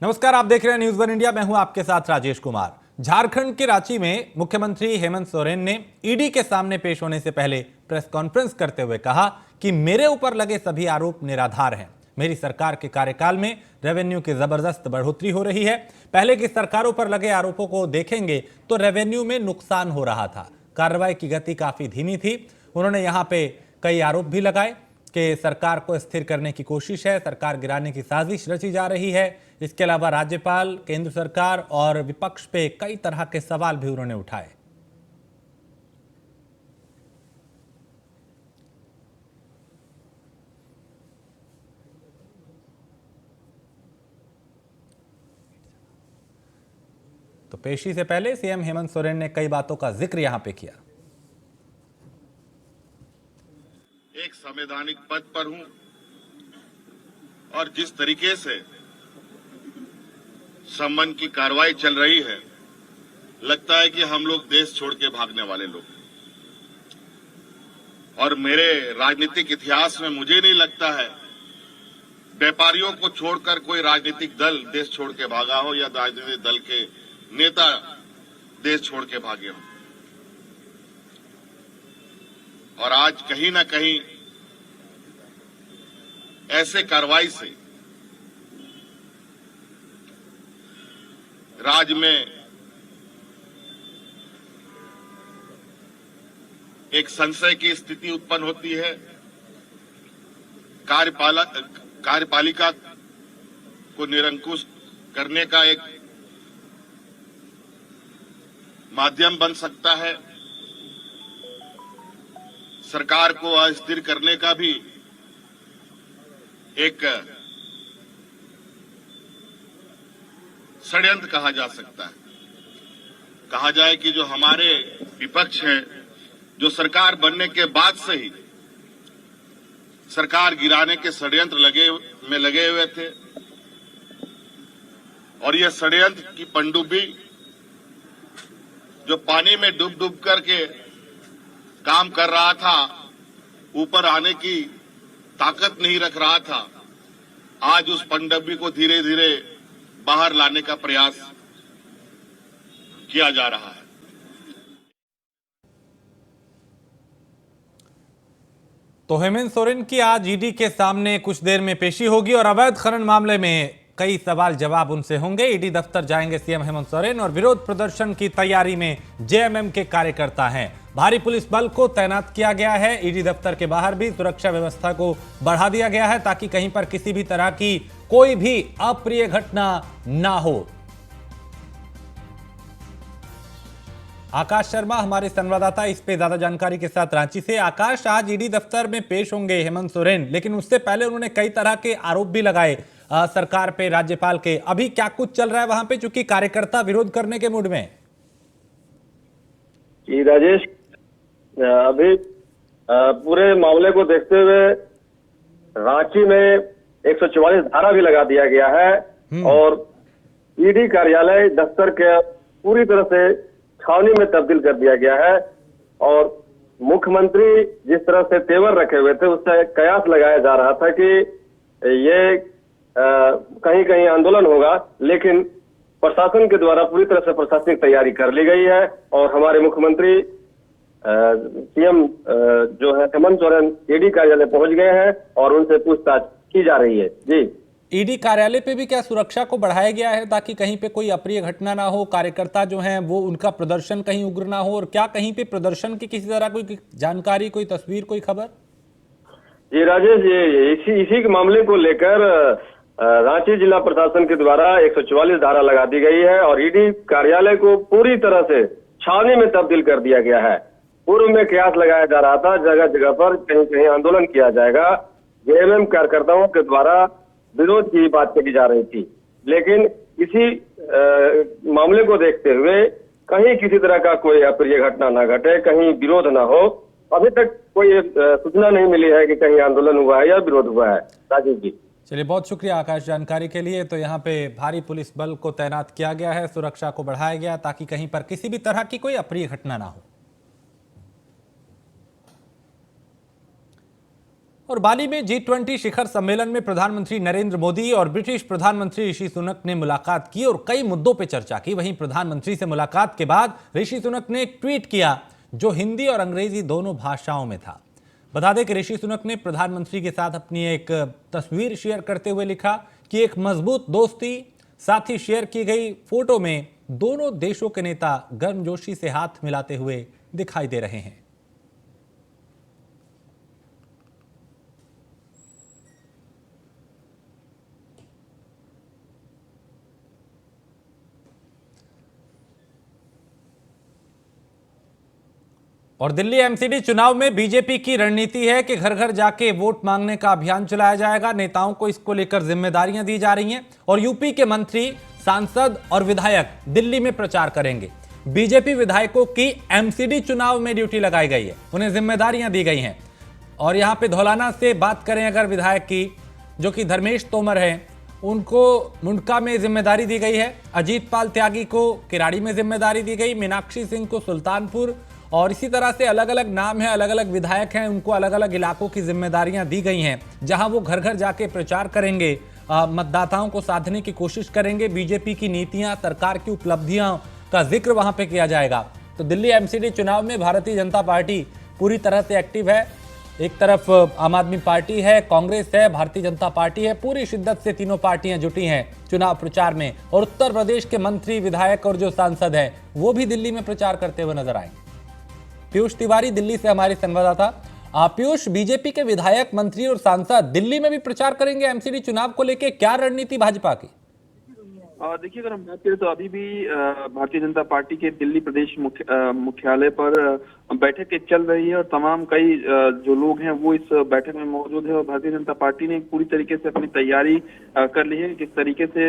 नमस्कार, आप देख रहे हैं न्यूज वन इंडिया। मैं हूं आपके साथ राजेश कुमार। झारखंड के रांची में मुख्यमंत्री हेमंत सोरेन ने ईडी के सामने पेश होने से पहले प्रेस कॉन्फ्रेंस करते हुए कहा कि मेरे ऊपर लगे सभी आरोप निराधार हैं। मेरी सरकार के कार्यकाल में रेवेन्यू की जबरदस्त बढ़ोतरी हो रही है। पहले की सरकारों पर लगे आरोपों को देखेंगे तो रेवेन्यू में नुकसान हो रहा था, कार्रवाई की गति काफी धीमी थी। उन्होंने यहाँ पे कई आरोप भी लगाए कि सरकार को स्थिर करने की कोशिश है, सरकार गिराने की साजिश रची जा रही है। इसके अलावा राज्यपाल, केंद्र सरकार और विपक्ष पे कई तरह के सवाल भी उन्होंने उठाए। तो पेशी से पहले सीएम हेमंत सोरेन ने कई बातों का जिक्र यहां पे किया। एक संवैधानिक पद पर हूं और जिस तरीके से सम्मान की कार्रवाई चल रही है, लगता है कि हम लोग देश छोड़ के भागने वाले लोग। और मेरे राजनीतिक इतिहास में मुझे नहीं लगता है व्यापारियों को छोड़कर कोई राजनीतिक दल देश छोड़ के भागा हो या राजनीतिक दल के नेता देश छोड़ के भागे हो। और आज कहीं ना कहीं ऐसे कार्रवाई से राज्य में एक संशय की स्थिति उत्पन्न होती है। कार्यपालिका को निरंकुश करने का एक माध्यम बन सकता है। सरकार को अस्थिर करने का भी एक षड्यंत्र कहा जा सकता है। कहा जाए कि जो हमारे विपक्ष हैं, जो सरकार बनने के बाद से ही सरकार गिराने के षड्यंत्र लगे हुए थे और ये षड्यंत्र की पनडुब्बी जो पानी में डूब डूब करके काम कर रहा था, ऊपर आने की ताकत नहीं रख रहा था, आज उस पनडुब्बी को धीरे धीरे बाहर लाने का प्रयास किया जा रहा है। तो हेमंत सोरेन की आज ईडी के सामने कुछ देर में पेशी होगी और अवैध खनन मामले में कई सवाल जवाब उनसे होंगे। ईडी दफ्तर जाएंगे सीएम हेमंत सोरेन और विरोध प्रदर्शन की तैयारी में जेएमएम के कार्यकर्ता हैं। भारी पुलिस बल को तैनात किया गया है। ईडी दफ्तर के बाहर भी सुरक्षा व्यवस्था को बढ़ा दिया गया है ताकि कहीं पर किसी भी तरह की कोई भी अप्रिय घटना ना हो। आकाश शर्मा हमारे संवाददाता इस पे ज्यादा जानकारी के साथ रांची से। आकाश, आज ईडी दफ्तर में पेश होंगे हेमंत सोरेन, लेकिन उससे पहले उन्होंने कई तरह के आरोप भी लगाए सरकार पे, राज्यपाल के। अभी क्या कुछ चल रहा है वहां पे, चूंकि कार्यकर्ता विरोध करने के मूड में? जी राजेश, अभी पूरे मामले को देखते हुए रांची में 144 धारा भी लगा दिया गया है और ईडी कार्यालय दफ्तर के पूरी तरह से छावनी में तब्दील कर दिया गया है। और मुख्यमंत्री जिस तरह से तेवर रखे हुए थे, उससे कयास लगाया जा रहा था कि ये कहीं कहीं आंदोलन होगा, लेकिन प्रशासन के द्वारा पूरी तरह से प्रशासनिक तैयारी कर ली गई है और हमारे मुख्यमंत्री सीएम जो है हेमंत सोरेन ईडी कार्यालय पहुंच गए हैं और उनसे पूछताछ की जा रही है। जी, ईडी कार्यालय पे भी क्या सुरक्षा को बढ़ाया गया है ताकि कहीं पे कोई अप्रिय घटना ना हो, कार्यकर्ता जो हैं वो उनका प्रदर्शन कहीं उग्र ना हो? और क्या कहीं पे प्रदर्शन की किसी तरह कोई जानकारी, कोई तस्वीर, कोई खबर? जी राजेश, ये इसी के मामले को लेकर रांची जिला प्रशासन के द्वारा 144 धारा लगा दी गई है और ईडी कार्यालय को पूरी तरह से छावनी में तब्दील कर दिया गया है। पूर्व में कयास लगाया जा रहा था, जगह जगह पर कहीं कहीं आंदोलन किया जाएगा, जेएमएम कार्यकर्ताओं के द्वारा विरोध की बात कही जा रही थी, लेकिन इसी मामले को देखते हुए कहीं किसी तरह का कोई अप्रिय घटना ना घटे, कहीं विरोध ना हो। अभी तक कोई सूचना नहीं मिली है कि कहीं आंदोलन हुआ है या विरोध हुआ है। राजीव जी, चलिए, बहुत शुक्रिया आकाश जानकारी के लिए। तो यहाँ पे भारी पुलिस बल को तैनात किया गया है, सुरक्षा को बढ़ाया गया ताकि कहीं पर किसी भी तरह की कोई अप्रिय घटना ना हो। और बाली में G20 शिखर सम्मेलन में प्रधानमंत्री नरेंद्र मोदी और ब्रिटिश प्रधानमंत्री ऋषि सुनक ने मुलाकात की और कई मुद्दों पर चर्चा की। वहीं प्रधानमंत्री से मुलाकात के बाद ऋषि सुनक ने एक ट्वीट किया जो हिंदी और अंग्रेजी दोनों भाषाओं में था। बता दें कि ऋषि सुनक ने प्रधानमंत्री के साथ अपनी एक तस्वीर शेयर करते हुए लिखा कि एक मजबूत दोस्ती। साथ ही शेयर की गई फोटो में दोनों देशों के नेता गर्मजोशी से हाथ मिलाते हुए दिखाई दे रहे हैं। और दिल्ली एमसीडी चुनाव में बीजेपी की रणनीति है कि घर घर जाके वोट मांगने का अभियान चलाया जाएगा। नेताओं को इसको लेकर जिम्मेदारियां दी जा रही हैं और यूपी के मंत्री, सांसद और विधायक दिल्ली में प्रचार करेंगे। बीजेपी विधायकों की एमसीडी चुनाव में ड्यूटी लगाई गई है, उन्हें जिम्मेदारियां दी गई हैं। और यहां पे धौलाना से बात करें अगर विधायक की, जो कि धर्मेश तोमर हैं, उनको मुंडका में जिम्मेदारी दी गई है। अजीत पाल त्यागी को किराड़ी में जिम्मेदारी दी गई, मीनाक्षी सिंह को सुल्तानपुर, और इसी तरह से अलग अलग नाम है, अलग अलग विधायक हैं, उनको अलग अलग इलाकों की जिम्मेदारियां दी गई हैं, जहां वो घर घर जाके प्रचार करेंगे, मतदाताओं को साधने की कोशिश करेंगे। बीजेपी की नीतियां, सरकार की उपलब्धियां का जिक्र वहां पे किया जाएगा। तो दिल्ली एमसीडी चुनाव में भारतीय जनता पार्टी पूरी तरह से एक्टिव है। एक तरफ आम आदमी पार्टी है, कांग्रेस है, भारतीय जनता पार्टी है, पूरी शिद्दत से तीनों पार्टियां जुटी हैं चुनाव प्रचार में। और उत्तर प्रदेश के मंत्री, विधायक और जो सांसद हैं वो भी दिल्ली में प्रचार करते हुए नजर आएंगे। पीयूष तिवारी दिल्ली से हमारे संवाददाता। पीयूष, बीजेपी के विधायक, मंत्री और सांसद दिल्ली में भी प्रचार करेंगे एमसीडी चुनाव को लेकर, क्या रणनीति भाजपा की? देखिए, अगर हम बात करें तो अभी भी भारतीय जनता पार्टी के दिल्ली प्रदेश मुख्यालय पर बैठक चल रही है और तमाम कई जो लोग हैं वो इस बैठक में मौजूद है। और भारतीय जनता पार्टी ने पूरी तरीके से अपनी तैयारी कर ली है किस तरीके से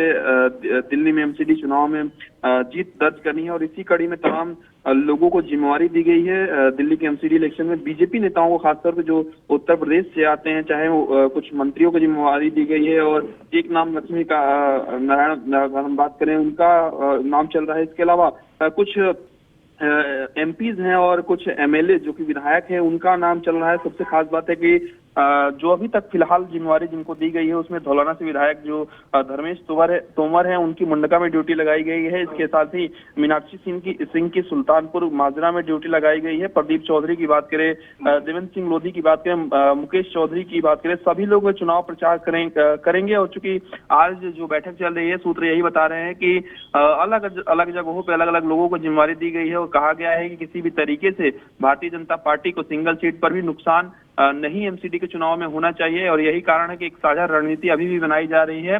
दिल्ली में एमसीडी चुनाव में जीत दर्ज करनी है। और इसी कड़ी में तमाम लोगों को जिम्मेवारी दी गई है दिल्ली के एमसीडी इलेक्शन में। बीजेपी नेताओं को खासतौर पर जो उत्तर प्रदेश से आते हैं, चाहे वो कुछ मंत्रियों को जिम्मेवारी दी गई है। और एक नाम लक्ष्मी का नारायण हम बात करें, उनका नाम चल रहा है। इसके अलावा कुछ एमपीज हैं और कुछ एमएलए जो कि विधायक हैं, उनका नाम चल रहा है। सबसे खास बात है कि जो अभी तक फिलहाल जिम्मेवारी जिनको दी गई है उसमें धौलाना से विधायक जो धर्मेश तोमर हैं, उनकी मुंडका में ड्यूटी लगाई गई है। इसके साथ ही मीनाक्षी सिंह की सुल्तानपुर माजरा में ड्यूटी लगाई गई है। प्रदीप चौधरी की बात करें, देवेंद्र सिंह लोधी की बात करें, मुकेश चौधरी की बात करें, सभी लोग चुनाव प्रचार करेंगे। और चूंकि आज जो बैठक चल रही है, सूत्र यही बता रहे हैं कि अलग अलग जगहों पर अलग अलग लोगों को जिम्मेवारी दी गई है और कहा गया है कि किसी भी तरीके से भारतीय जनता पार्टी को सिंगल सीट पर भी नुकसान नहीं एमसीडी के चुनाव में होना चाहिए। और यही कारण है कि एक साझा रणनीति अभी भी बनाई जा रही है।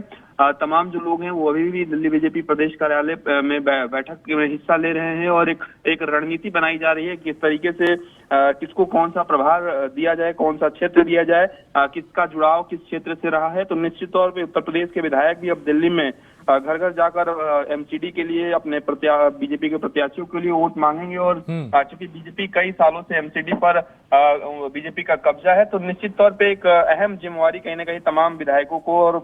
तमाम जो लोग हैं वो अभी भी दिल्ली बीजेपी प्रदेश कार्यालय में बैठक में हिस्सा ले रहे हैं और एक रणनीति बनाई जा रही है किस तरीके से किसको कौन सा प्रभार दिया जाए, कौन सा क्षेत्र दिया जाए, किसका जुड़ाव किस क्षेत्र से रहा है। तो निश्चित तौर पर उत्तर प्रदेश के विधायक भी अब दिल्ली में घर घर जाकर एमसीडी के लिए अपने बीजेपी के प्रत्याशियों के लिए वोट मांगेंगे। और चूंकि बीजेपी कई सालों से एमसीडी पर बीजेपी का कब्जा है, तो निश्चित तौर पे एक अहम जिम्मेवारी कहीं ना कहीं तमाम विधायकों को और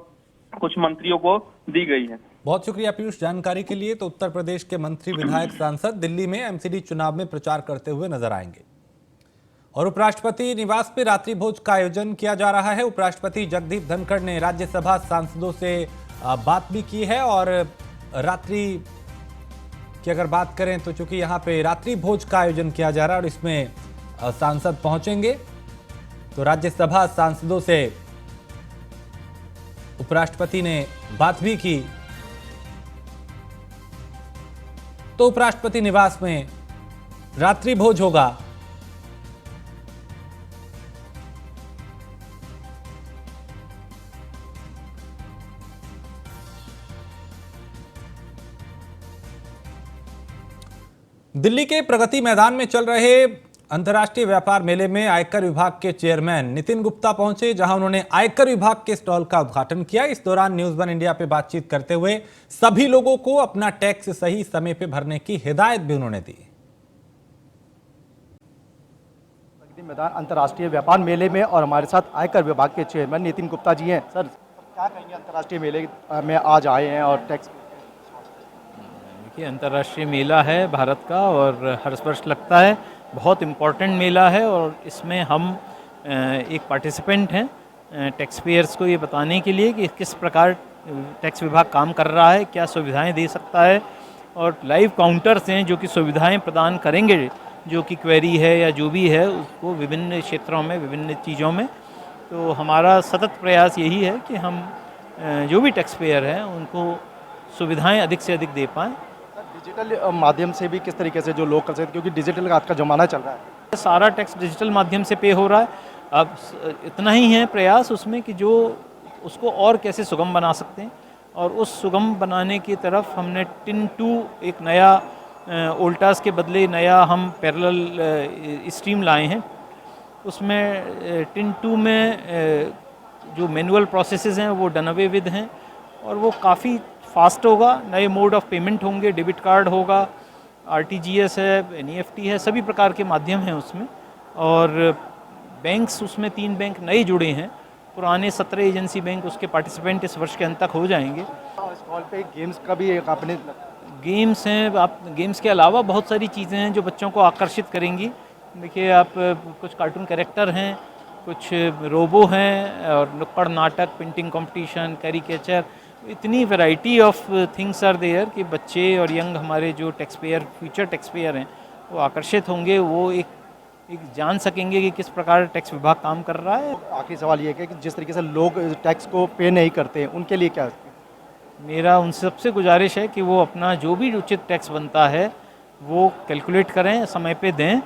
कुछ मंत्रियों को दी गई है। बहुत शुक्रिया पीयूष जानकारी के लिए। तो उत्तर प्रदेश के मंत्री, विधायक, सांसद दिल्ली में एमसीडी चुनाव में प्रचार करते हुए नजर आएंगे। और उपराष्ट्रपति निवास पे रात्रि भोज का आयोजन किया जा रहा है। उपराष्ट्रपति जगदीप धनखड़ ने राज्यसभा सांसदों से बात भी की है। और रात्रि की अगर बात करें तो चूंकि यहाँ पे रात्रि भोज का आयोजन किया जा रहा है और इसमें सांसद पहुंचेंगे, तो राज्यसभा सांसदों से उपराष्ट्रपति ने बात भी की। तो उपराष्ट्रपति निवास में रात्रि भोज होगा। दिल्ली के प्रगति मैदान में चल रहे अंतर्राष्ट्रीय व्यापार मेले में आयकर विभाग के चेयरमैन नितिन गुप्ता पहुंचे, जहां उन्होंने आयकर विभाग के स्टॉल का उद्घाटन किया। इस दौरान न्यूज वन इंडिया पे बातचीत करते हुए सभी लोगों को अपना टैक्स सही समय पे भरने की हिदायत भी उन्होंने दी। प्रगति मैदान अंतर्राष्ट्रीय व्यापार मेले में और हमारे साथ आयकर विभाग के चेयरमैन नितिन गुप्ता जी हैं। सर, क्या कहेंगे, अंतर्राष्ट्रीय मेले में आज आए हैं और टैक्स? देखिए, अंतर्राष्ट्रीय मेला है भारत का और हर वर्ष लगता है। बहुत इम्पोर्टेंट मेला है और इसमें हम एक पार्टिसिपेंट हैं टैक्स पेयर्स को ये बताने के लिए कि किस प्रकार टैक्स विभाग काम कर रहा है, क्या सुविधाएं दे सकता है, और लाइव काउंटर्स हैं जो कि सुविधाएं प्रदान करेंगे, जो कि क्वेरी है या जो भी है उसको विभिन्न क्षेत्रों में, विभिन्न चीज़ों में। तो हमारा सतत प्रयास यही है कि हम जो भी टैक्स पेयर हैं उनको सुविधाएं अधिक से अधिक दे पाएँ। डिजिटल माध्यम से भी किस तरीके से जो लोग कर सकते हैं, क्योंकि डिजिटल आज का ज़माना चल रहा है। सारा टैक्स डिजिटल माध्यम से पे हो रहा है। अब इतना ही है प्रयास उसमें कि जो उसको और कैसे सुगम बना सकते हैं, और उस सुगम बनाने की तरफ हमने टिन 2 एक नया ओल्टास के बदले नया हम पैरेलल स्ट्रीम लाए हैं। उसमें टिन 2 में जो मैनुअल प्रोसेसेस हैं वो डन अवे विद हैं, और वो काफ़ी फास्ट होगा। नए मोड ऑफ पेमेंट होंगे, डेबिट कार्ड होगा, आरटीजीएस है, एनईएफटी है, सभी प्रकार के माध्यम हैं उसमें। और बैंक्स उसमें 3 बैंक नए जुड़े हैं, पुराने 17 एजेंसी बैंक उसके पार्टिसिपेंट इस वर्ष के अंत तक हो जाएंगे। स्टॉल पे गेम्स का भी एक आपने गेम्स हैं, आप गेम्स के अलावा बहुत सारी चीज़ें हैं जो बच्चों को आकर्षित करेंगी। देखिए आप कुछ कार्टून कैरेक्टर हैं, कुछ रोबो हैं, और नुक्कड़ नाटक, पेंटिंग कंपटीशन, कैरिकेचर, इतनी variety of things are there कि बच्चे और यंग हमारे जो tax payer, future tax payer हैं, वो आकर्षित होंगे। वो एक जान सकेंगे कि किस प्रकार टैक्स विभाग काम कर रहा है। आखिरी सवाल ये है कि जिस तरीके से लोग टैक्स को पे नहीं करते हैं, उनके लिए क्या है? मेरा उनसे सबसे गुजारिश है कि वो अपना जो भी उचित टैक्स बनता है वो कैलकुलेट करें, समय पे दें।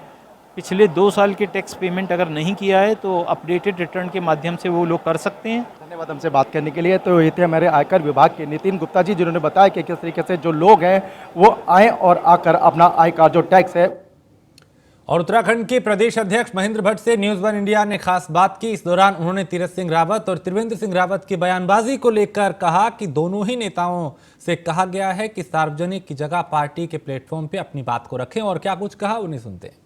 पिछले 2 साल के टैक्स पेमेंट अगर नहीं किया है तो अपडेटेड रिटर्न के माध्यम से वो लोग कर सकते हैं। धन्यवाद हमसे बात करने के लिए। तो ये थे हमारे आयकर विभाग के नितिन गुप्ता जी, जिन्होंने बताया कि किस तरीके से जो लोग हैं वो आए और आकर अपना आय का जो टैक्स है। और उत्तराखंड के प्रदेश अध्यक्ष महेंद्र भट्ट से न्यूज़ 1 इंडिया ने खास बात की। इस दौरान उन्होंने तीरथ सिंह रावत और त्रिवेंद्र सिंह रावत की बयानबाजी को लेकर कहा कि दोनों ही नेताओं से कहा गया है कि सार्वजनिक की जगह पार्टी के प्लेटफॉर्म पे अपनी बात को रखें। और क्या कुछ कहा, उन्हें सुनते हैं।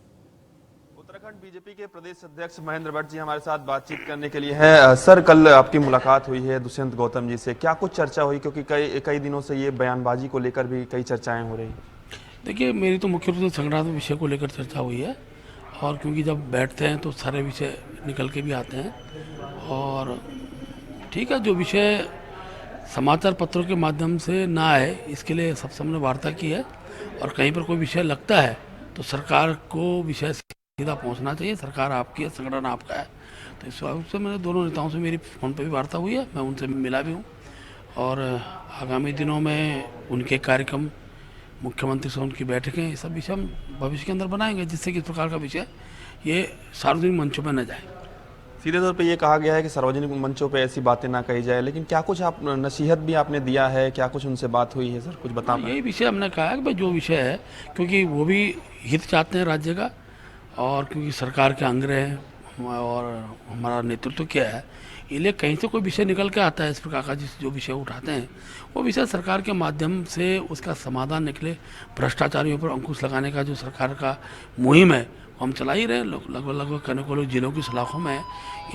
उत्तराखंड बीजेपी के प्रदेश अध्यक्ष महेंद्र भट्ट जी हमारे साथ बातचीत करने के लिए हैं। सर, कल आपकी मुलाकात हुई है दुष्यंत गौतम जी से, क्या कुछ चर्चा हुई? क्योंकि कई दिनों से ये बयानबाजी को लेकर भी कई चर्चाएं हो रही। देखिए, मेरी तो मुख्य रूप से संक्रांत विषय को लेकर चर्चा हुई है, और क्योंकि जब बैठते हैं तो सारे विषय निकल के भी आते हैं। और ठीक है, जो विषय समाचार पत्रों के माध्यम से ना आए, इसके लिए सबसे हमने वार्ता की है। और कहीं पर कोई विषय लगता है तो सरकार को विषय सीधा पहुंचना चाहिए। सरकार आपकी है, संगठन आपका है। तो इस वजह से मैंने दोनों नेताओं से मेरी फ़ोन पर भी वार्ता हुई है, मैं उनसे मिला भी हूँ। और आगामी दिनों में उनके कार्यक्रम, मुख्यमंत्री से उनकी बैठकें, ये सब विषय हम भविष्य के अंदर बनाएंगे, जिससे कि इस प्रकार का विषय ये सार्वजनिक मंचों पर न जाए। सीधे तौर पे ये कहा गया है कि सार्वजनिक मंचों पे ऐसी बातें ना कही जाए, लेकिन क्या कुछ आप नसीहत भी आपने दिया है? क्या कुछ उनसे बात हुई है सर? कुछ बता पाएं? यही विषय हमने कहा है कि भाई जो विषय है, क्योंकि वो भी हित चाहते हैं राज्य का, और क्योंकि सरकार के अंग रहे हैं और हमारा नेतृत्व क्या है, इसलिए कहीं से कोई विषय निकल के आता है इस प्रकार का, जो विषय उठाते हैं वो विषय सरकार के माध्यम से उसका समाधान निकले। भ्रष्टाचारियों पर अंकुश लगाने का जो सरकार का मुहिम है हम चला ही रहे हैं, लगभग कहने को लोग जिलों की सलाखों में है।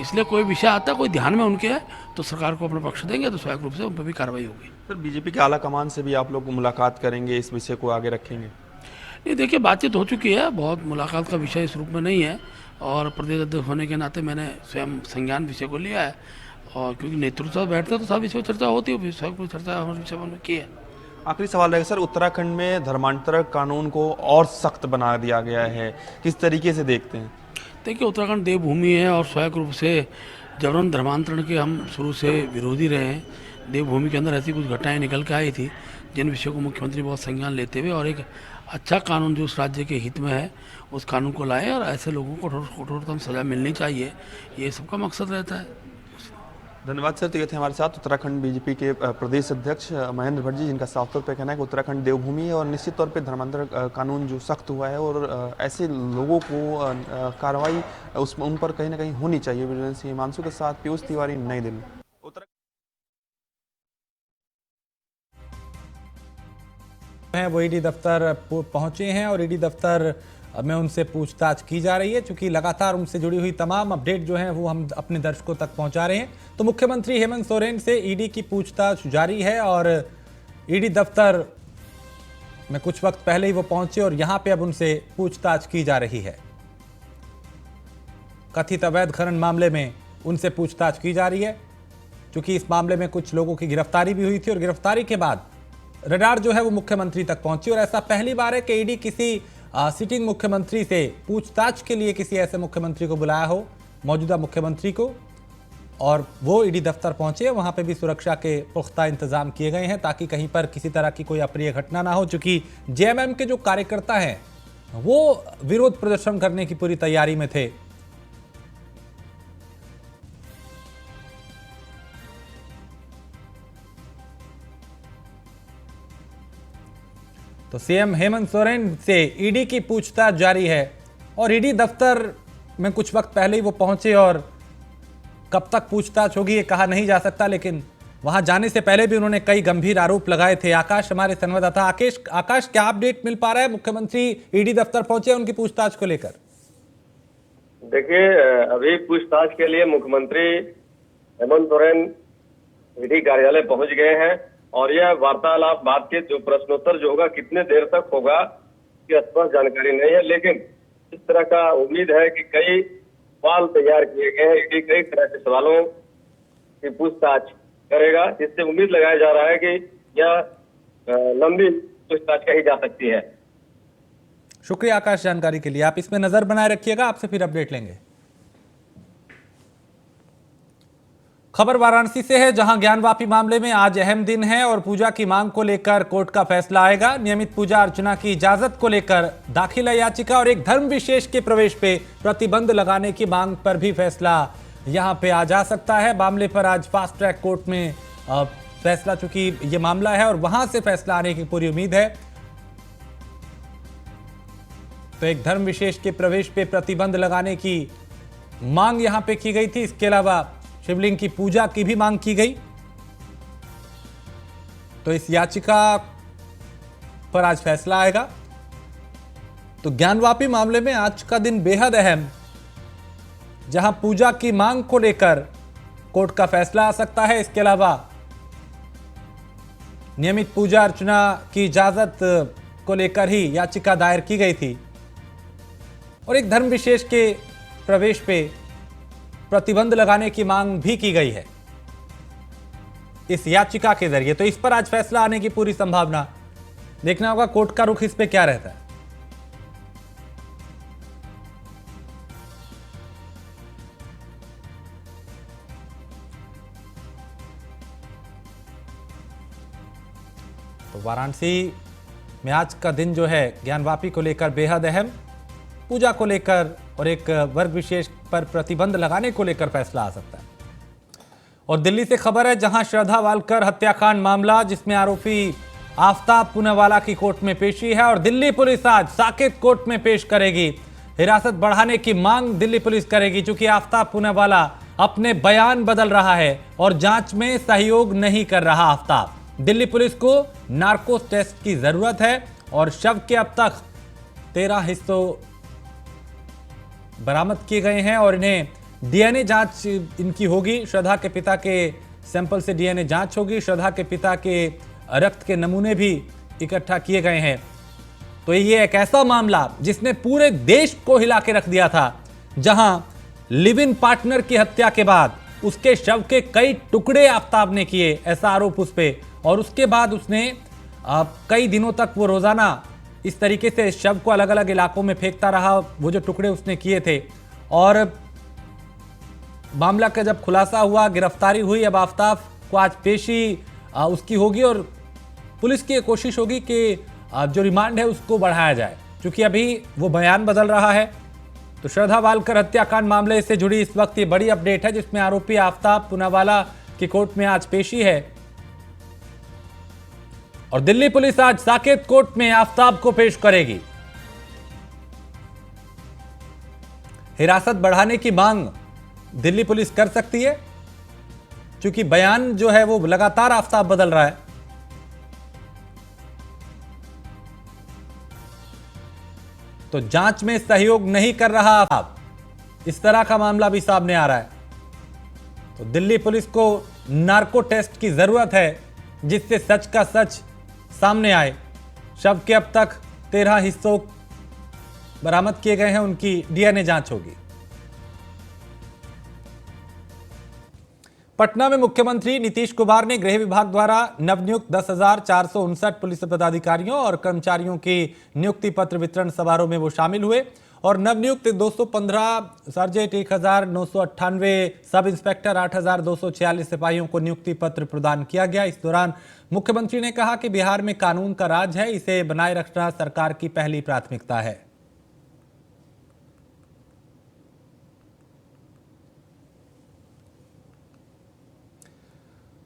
इसलिए कोई विषय आता है, कोई ध्यान में उनके है, तो सरकार को अपना पक्ष देंगे, तो स्वाभाविक रूप से उन पर भी कार्रवाई होगी। सर, बीजेपी के आला कमान से भी आप लोग मुलाकात करेंगे, इस विषय को आगे रखेंगे? नहीं, देखिए, बातचीत हो चुकी है, बहुत मुलाकात का विषय इस रूप में नहीं है। और प्रदेश अध्यक्ष होने के नाते मैंने स्वयं संज्ञान विषय को लिया है, और क्योंकि नेतृत्व साथ बैठते तो सब विषय चर्चा होती है, स्वयं चर्चा हमारे विषय में की है। आखिरी सवाल है सर, उत्तराखंड में धर्मांतरण कानून को और सख्त बना दिया गया है, किस तरीके से देखते हैं? देखिए, उत्तराखंड देवभूमि है, और स्वाभाविक रूप से जबरन धर्मांतरण के हम शुरू से विरोधी रहे हैं। देवभूमि के अंदर ऐसी कुछ घटनाएं निकल के आई थी जिन विषयों को मुख्यमंत्री बहुत संज्ञान लेते हुए और एक अच्छा कानून जो उस राज्य के हित में है उस कानून को लाए, और ऐसे लोगों को कठोरतम सजा मिलनी चाहिए, ये सबका मकसद रहता है। धन्यवाद सर। तो ये थे हमारे साथ उत्तराखंड बीजेपी के प्रदेश अध्यक्ष महेंद्र भट्ट जी, जिनका साफ तौर पर कहना है कि उत्तराखंड देवभूमि है और निश्चित तौर पे धर्मांतरण कानून जो सख्त हुआ है और ऐसे लोगों को कार्रवाई उन पर कहीं ना कहीं होनी चाहिए। विजिलेंस हिमांशु के साथ पीयूष तिवारी, नई दिल्ली। वो ईडी दफ्तर पहुंचे हैं और ईडी दफ्तर में उनसे पूछताछ की जा रही है। चूंकि लगातार उनसे जुड़ी हुई तमाम अपडेट जो हैं वो हम अपने दर्शकों तक पहुंचा रहे हैं। तो मुख्यमंत्री हेमंत सोरेन से ईडी की पूछताछ जारी है और ईडी दफ्तर में कुछ वक्त पहले ही वो पहुंचे और यहां पे अब उनसे पूछताछ की जा रही है। कथित अवैध खनन मामले में उनसे पूछताछ की जा रही है, क्योंकि इस मामले में कुछ लोगों की गिरफ्तारी भी हुई थी और गिरफ्तारी के बाद रडार जो है वो मुख्यमंत्री तक पहुंची। और ऐसा पहली बार है कि ईडी किसी सिटिंग मुख्यमंत्री से पूछताछ के लिए किसी ऐसे मुख्यमंत्री को बुलाया हो, मौजूदा मुख्यमंत्री को, और वो ईडी दफ्तर पहुंचे। वहां पे भी सुरक्षा के पुख्ता इंतजाम किए गए हैं ताकि कहीं पर किसी तरह की कोई अप्रिय घटना ना हो, क्योंकि जेएमएम के जो कार्यकर्ता हैं वो विरोध प्रदर्शन करने की पूरी तैयारी में थे। तो सीएम हेमंत सोरेन से ईडी की पूछताछ जारी है और ईडी दफ्तर में कुछ वक्त पहले ही वो पहुंचे और कब तक पूछताछ होगी ये कहा नहीं जा सकता, लेकिन वहां जाने से पहले भी उन्होंने कई गंभीर आरोप लगाए थे। आकाश हमारे संवाददाता आकाश क्या अपडेट मिल पा रहा है? मुख्यमंत्री ईडी दफ्तर पहुंचे उनकी पूछताछ को लेकर। देखिए, अभी पूछताछ के लिए मुख्यमंत्री हेमंत सोरेन ईडी कार्यालय पहुंच गए हैं और यह वार्तालाप बातचीत जो प्रश्नोत्तर जो होगा कितने देर तक होगा इसकी स्पष्ट जानकारी नहीं है, लेकिन इस तरह का उम्मीद है कि कई सवाल तैयार किए गए हैं। ईडी कई तरह के सवालों की पूछताछ करेगा, जिससे उम्मीद लगाया जा रहा है कि यह लंबी पूछताछ कही जा सकती है। शुक्रिया आकाश जानकारी के लिए। आप इसमें नजर बनाए रखिएगा, आपसे फिर अपडेट लेंगे। खबर वाराणसी से है, जहां ज्ञानवापी मामले में आज अहम दिन है और पूजा की मांग को लेकर कोर्ट का फैसला आएगा। नियमित पूजा अर्चना की इजाजत को लेकर दाखिल याचिका और एक धर्म विशेष के प्रवेश पे प्रतिबंध लगाने की मांग पर भी फैसला यहां पे आ जा सकता है। मामले पर आज फास्ट ट्रैक कोर्ट में फैसला, चूंकि ये मामला है और वहां से फैसला आने की पूरी उम्मीद है। तो एक धर्म विशेष के प्रवेश पे प्रतिबंध लगाने की मांग यहां पे की गई थी। इसके अलावा शिवलिंग की पूजा की भी मांग की गई। तो इस याचिका पर आज फैसला आएगा। तो ज्ञानवापी मामले में आज का दिन बेहद अहम, जहां पूजा की मांग को लेकर कोर्ट का फैसला आ सकता है। इसके अलावा नियमित पूजा अर्चना की इजाजत को लेकर ही याचिका दायर की गई थी और एक धर्म विशेष के प्रवेश पे प्रतिबंध लगाने की मांग भी की गई है इस याचिका के जरिए। तो इस पर आज फैसला आने की पूरी संभावना। देखना होगा कोर्ट का रुख इस पे क्या रहता है। तो वाराणसी में आज का दिन जो है ज्ञानवापी को लेकर बेहद अहम, पूजा को लेकर और एक वर्ग विशेष पर प्रतिबंध लगाने को लेकर फैसला आ सकता है। और दिल्ली से खबर है, जहां श्रद्धा वालकर हत्याकांड मामला, जिसमें आरोपी आफ्ताब पूनावाला की कोर्ट में पेशी है और दिल्ली पुलिस आज साकेत कोर्ट में पेश करेगी। हिरासत बढ़ाने की मांग दिल्ली पुलिस करेगी, क्योंकि आफ्ताब पूनावाला अपने बयान बदल रहा है और जांच में सहयोग नहीं कर रहा। आफ्ताब, दिल्ली पुलिस को नार्को टेस्ट की जरूरत है और शव के अब तक 13 हिस्सों बरामद किए गए हैं और इन्हें डीएनए जांच इनकी होगी। श्रद्धा के पिता के सैंपल से डीएनए जांच होगी। श्रद्धा के पिता के रक्त के नमूने भी इकट्ठा किए गए हैं। तो ये एक ऐसा मामला जिसने पूरे देश को हिला के रख दिया था, जहां लिव इन पार्टनर की हत्या के बाद उसके शव के कई टुकड़े आफ्ताब ने किए, ऐसा आरोप उस पे, और उसके बाद उसने कई दिनों तक वो रोजाना इस तरीके से शव को अलग अलग इलाकों में फेंकता रहा, वो जो टुकड़े उसने किए थे। और मामला का जब खुलासा हुआ, गिरफ्तारी हुई, अब आफ्ताब को आज पेशी उसकी होगी और पुलिस की कोशिश होगी कि जो रिमांड है उसको बढ़ाया जाए, क्योंकि अभी वो बयान बदल रहा है। तो श्रद्धा वालकर हत्याकांड मामले से जुड़ी इस वक्त ये बड़ी अपडेट है, जिसमें आरोपी आफ्ताब पूनावाला की कोर्ट में आज पेशी है और दिल्ली पुलिस आज साकेत कोर्ट में आफ्ताब को पेश करेगी। हिरासत बढ़ाने की मांग दिल्ली पुलिस कर सकती है, क्योंकि बयान जो है वो लगातार आफ्ताब बदल रहा है। तो जांच में सहयोग नहीं कर रहा आफ्ताब, इस तरह का मामला भी सामने आ रहा है। तो दिल्ली पुलिस को नार्को टेस्ट की जरूरत है, जिससे सच का सच सामने आए। शव के अब तक 13 हिस्सों बरामद किए गए हैं, उनकी डीएनए जांच होगी। पटना में मुख्यमंत्री नीतीश कुमार ने गृह विभाग द्वारा नवनियुक्त 10,459 पुलिस पदाधिकारियों और कर्मचारियों की नियुक्ति पत्र वितरण समारोह में वो शामिल हुए और नवनियुक्त 215 सर्जेंट, 1,998 सब इंस्पेक्टर, 8,246 सिपाहियों को नियुक्ति पत्र प्रदान किया गया। इस दौरान मुख्यमंत्री ने कहा कि बिहार में कानून का राज है, इसे बनाए रखना सरकार की पहली प्राथमिकता है।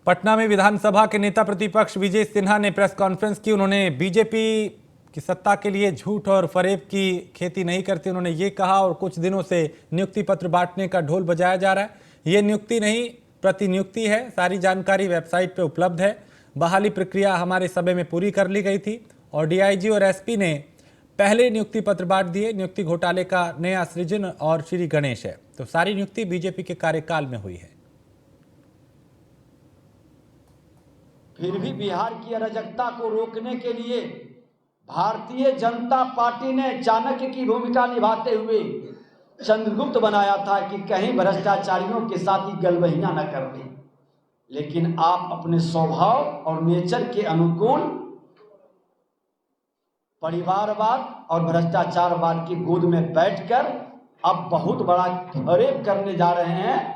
पटना में विधानसभा के नेता प्रतिपक्ष विजय सिन्हा ने प्रेस कॉन्फ्रेंस की। उन्होंने बीजेपी की सत्ता के लिए झूठ और फरेब की खेती नहीं करती, उन्होंने ये कहा। और कुछ दिनों से नियुक्ति पत्र बांटने का ढोल बजाया जा रहा है। ये नियुक्ति नहीं, प्रतिनियुक्ति है। सारी जानकारी वेबसाइट पे उपलब्ध है। बहाली प्रक्रिया हमारे समय में पूरी कर ली गई थी और डीआईजी और एसपी ने पहले नियुक्ति पत्र बांट दिए। नियुक्ति घोटाले का नया सृजन और श्री गणेश है। तो सारी नियुक्ति बीजेपी के कार्यकाल में हुई है। फिर भी बिहार की अराजकता को रोकने के लिए भारतीय जनता पार्टी ने चाणक्य की भूमिका निभाते हुए चंद्रगुप्त बनाया था कि कहीं भ्रष्टाचारियों के साथ ही गलबहियां न कर दें। लेकिन आप अपने स्वभाव और नेचर के अनुकूल परिवारवाद और भ्रष्टाचारवाद की गोद में बैठकर अब बहुत बड़ा फरेब करने जा रहे हैं।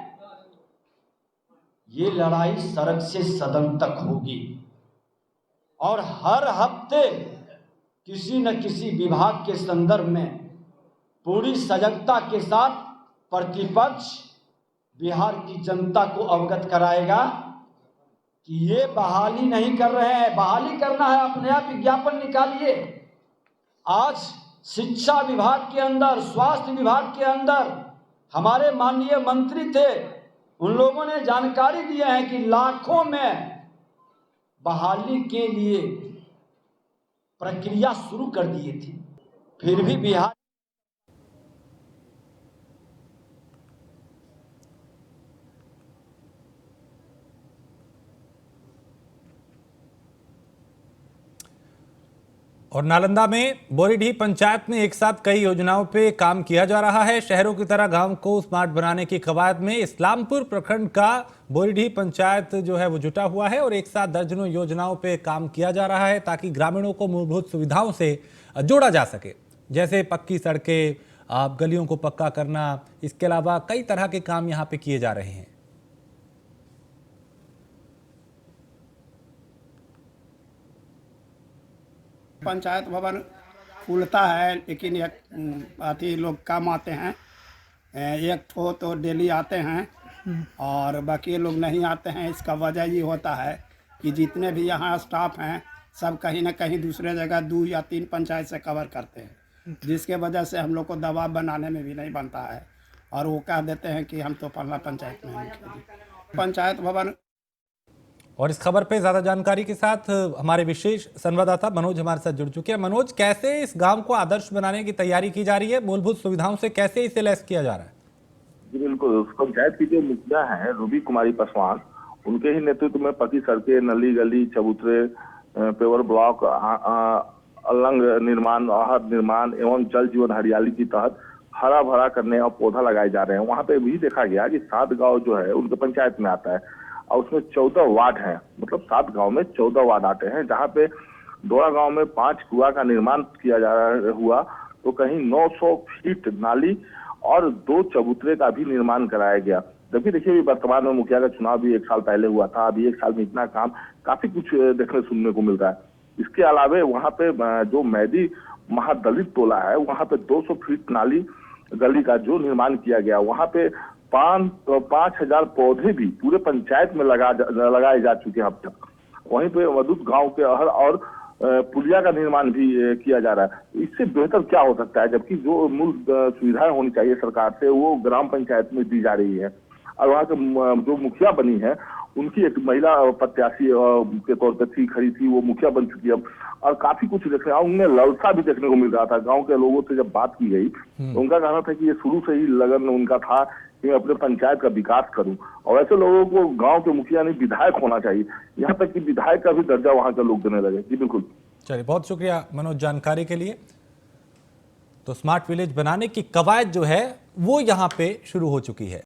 ये लड़ाई सड़क से सदन तक होगी और हर हफ्ते किसी न किसी विभाग के संदर्भ में पूरी सजगता के साथ प्रतिपक्ष बिहार की जनता को अवगत कराएगा कि ये बहाली नहीं कर रहे हैं। बहाली करना है, अपने आप विज्ञापन निकालिए। आज शिक्षा विभाग के अंदर, स्वास्थ्य विभाग के अंदर हमारे माननीय मंत्री थे, उन लोगों ने जानकारी दिया है कि लाखों में बहाली के लिए प्रक्रिया शुरू कर दी थी। फिर भी बिहार और नालंदा में बोरीडीह पंचायत में एक साथ कई योजनाओं पे काम किया जा रहा है। शहरों की तरह गांव को स्मार्ट बनाने की कवायद में इस्लामपुर प्रखंड का बोरीडीह पंचायत जो है वो जुटा हुआ है और एक साथ दर्जनों योजनाओं पे काम किया जा रहा है ताकि ग्रामीणों को मूलभूत सुविधाओं से जोड़ा जा सके, जैसे पक्की सड़कें, गलियों को पक्का करना। इसके अलावा कई तरह के काम यहाँ पे किए जा रहे हैं। पंचायत भवन खुलता है, लेकिन एक अति लोग कम आते हैं। एक ठो तो डेली आते हैं और बाकी लोग नहीं आते हैं। इसका वजह ये होता है कि जितने भी यहाँ स्टाफ हैं सब कहीं ना कहीं दूसरे जगह 2 या 3 पंचायत से कवर करते हैं, जिसके वजह से हम लोग को दबाव बनाने में भी नहीं बनता है और वो कह देते हैं कि हम तो फलना पंचायत में हैं। पंचायत भवन। और इस खबर पे ज्यादा जानकारी के साथ हमारे विशेष संवाददाता मनोज हमारे साथ जुड़ चुके हैं। मनोज, कैसे इस गांव को आदर्श बनाने की तैयारी की जा रही है? मूलभूत सुविधाओं से कैसे इसे लैस किया जा रहा है? जी बिल्कुल, पंचायत की जो मुखिया है रूबी कुमारी पासवान, उनके ही नेतृत्व में पक्की सड़कें, नली गली, चबूतरे, पेवर ब्लॉक, अलंग निर्माण, आहर निर्माण एवं जल जीवन हरियाली की तहत हरा भरा करने और पौधा लगाए जा रहे हैं। वहां पे भी देखा गया कि 7 गाँव जो है उनके पंचायत में आता है और उसमें 14 वार्ड हैं। मतलब 7 गांव में 14 वार्ड आते हैं, जहां पे दोड़ा गांव में 5 कुआं का निर्माण किया जा रहा हुआ, तो कहीं 900 फीट नाली और 2 चबूतरे का भी निर्माण कराया गया। जबकि देखिए वर्तमान में मुखिया का चुनाव भी 1 साल पहले हुआ था। अभी 1 साल में इतना काम, काफी कुछ देखने सुनने को मिल रहा है। इसके अलावे वहां पे जो मैदी महादलित टोला है, वहां पे 200 फीट नाली गली का जो निर्माण किया गया, वहां पे 5,000 पौधे भी पूरे पंचायत में लगाए जा चुके हैं अब तक। वहीं पे मधुत गांव के अहर और पुलिया का निर्माण भी किया जा रहा है। इससे बेहतर क्या हो सकता है, जबकि जो मूल सुविधाएं होनी चाहिए सरकार से वो ग्राम पंचायत में दी जा रही है। और वहाँ के जो मुखिया बनी है उनकी एक महिला प्रत्याशी के तौर पर खड़ी थी, वो मुखिया बन चुकी है अब। और काफी कुछ देखने, उनमें ललसा भी देखने को मिल रहा था। गांव के लोगों से जब बात की गई तो उनका कहना था कि ये शुरू से ही लगन उनका था कि मैं अपने पंचायत का विकास करूं। और ऐसे लोगों को गांव के मुखिया नहीं, विधायक होना चाहिए। यहाँ तक कि विधायक का भी दर्जा वहां के लोग देने लगे। जी बिल्कुल। चलिए, बहुत शुक्रिया मनोज जानकारी के लिए। तो स्मार्ट विलेज बनाने की कवायद जो है वो यहाँ पे शुरू हो चुकी है।